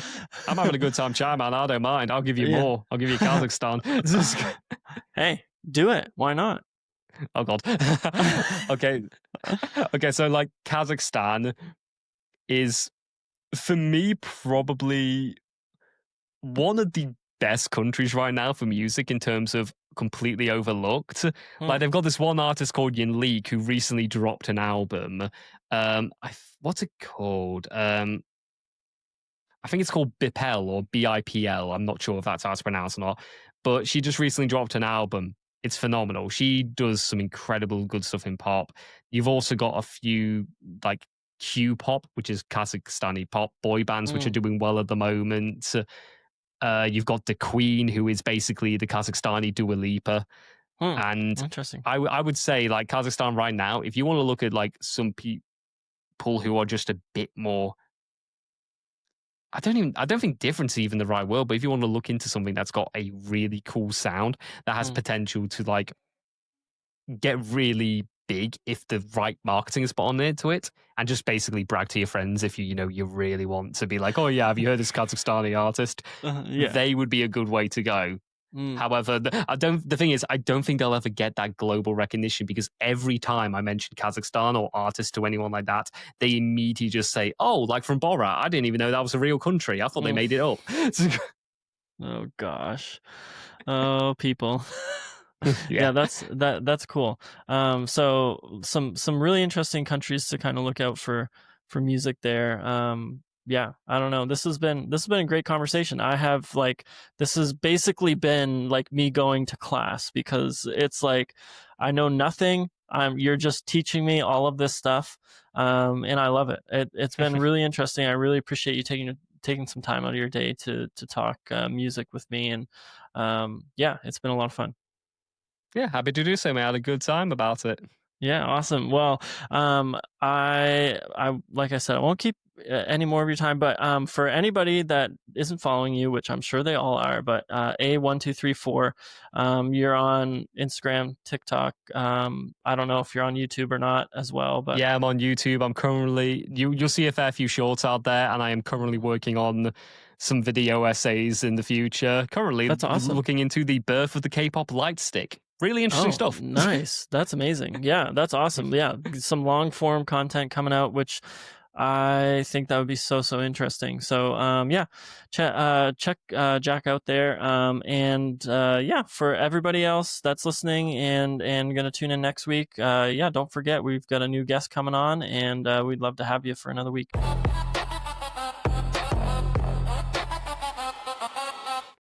I'm having a good time chatting, man. I don't mind. I'll give you more. I'll give you Kazakhstan. Hey, do it. Why not? Oh God. Okay. Okay. So like Kazakhstan is for me probably one of the best countries right now for music in terms of completely overlooked. Like they've got this one artist called Yin Leek who recently dropped an album. What's it called? I think it's called Bipel or Bipl. I'm not sure if that's how it's pronounced or not. But she just recently dropped an album. It's phenomenal. She does some incredible good stuff in pop. You've also got a few like Q-pop, which is Kazakhstani pop boy bands, which are doing well at the moment. You've got the Queen, who is basically the Kazakhstani Dua Lipa. And interesting. I would say like Kazakhstan right now, if you want to look at like some people who are just a bit more, I don't think difference is even the right word, but if you want to look into something that's got a really cool sound that has potential to like get really big if the right marketing is put on into it, and just basically brag to your friends if you really want to be like, oh yeah, have you heard this Kazakhstani artist? They would be a good way to go. However, the thing is, I don't think they'll ever get that global recognition because every time I mention Kazakhstan or artists to anyone like that, they immediately just say, oh, like from Borat, I didn't even know that was a real country. I thought they made it up. Oh gosh. Oh, people. Yeah. That's cool. So some really interesting countries to kind of look out for music there. Yeah, I don't know. This has been a great conversation. This has basically been like me going to class because it's like I know nothing. You're just teaching me all of this stuff, and I love it. It's been really interesting. I really appreciate you taking some time out of your day to talk music with me, and yeah, it's been a lot of fun. Yeah, happy to do so, man. I had a good time about it. Yeah, awesome. Well, I like I said, I won't keep any more of your time, but for anybody that isn't following you, which I'm sure they all are, but A1234, you're on Instagram, TikTok. I don't know if you're on YouTube or not as well, but yeah, I'm on YouTube. I'm currently you'll see a fair few shorts out there, and I am currently working on some video essays in the future. Currently, that's awesome. Looking into the birth of the K-pop light stick. Really interesting stuff. Nice. That's amazing. Yeah, that's awesome. Yeah, some long form content coming out, which I think that would be so interesting. So yeah, check Jakk out there. And yeah, for everybody else that's listening and gonna tune in next week, yeah, don't forget we've got a new guest coming on, and we'd love to have you for another week.